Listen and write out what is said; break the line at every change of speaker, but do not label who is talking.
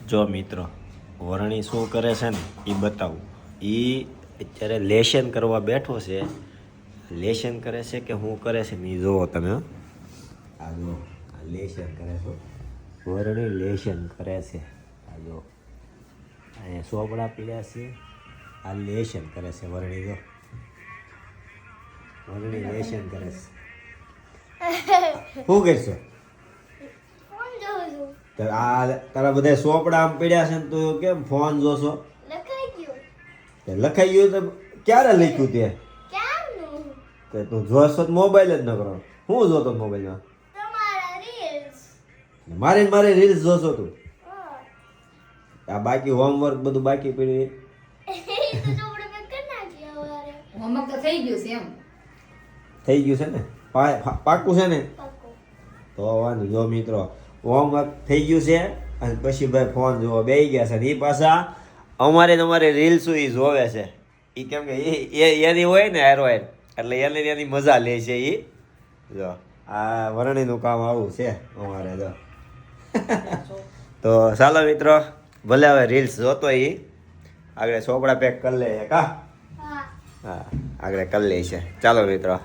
જો મિત્રો વરણી શું કરે છે ને એ બતાવું. એ અત્યારે લેશન કરવા બેઠો છે. લેશન કરે છે કે શું કરે છે ને એ જોવો તમે. આ જો આ લેશન કરે છે. વરણી લેશન કરે છે. આ જો અહીંયા સોપડા પીડ્યા છે. આ લેશન કરે છે વરણી. જો વરણી લેશન કરે છે. શું કરશો? આ તારા બધા સોપડા આમ પડ્યા છે ને તું કેમ ફોન જોશો? લખાઈ ગયું તો ક્યારે લખ્યું તે? કે તું જોશો તો મોબાઈલ જ ન કરો. શું જોતો મોબાઈલમાં? મારી રીલ્સ જોશો તું? આ બાકી હોમવર્ક બધું બાકી પડ્યું.
હોમવર્ક તો થઈ ગયું છે એમ.
થઈ ગયું છે ને? પાકું છે ને? તો વાંધો જો મિત્રો હોમવર્ક થઈ ગયું છે અને પછી ભાઈ ફોન જોવા બેસી ગયા છે. એ પાછા અમારે રીલ્સ એ જોવે છે. એ કેમ કે એની હોય ને હેરોઈન એટલે એની મજા લે છે. એ જો આ વરણીનું કામ આવું છે અમારે. જો તો ચાલો મિત્રો ભલે હવે રીલ્સ જોતો એ આગળ ચોપડા પેક કરી લે કા. હા આગળ કરી લે છે. ચાલો મિત્રો.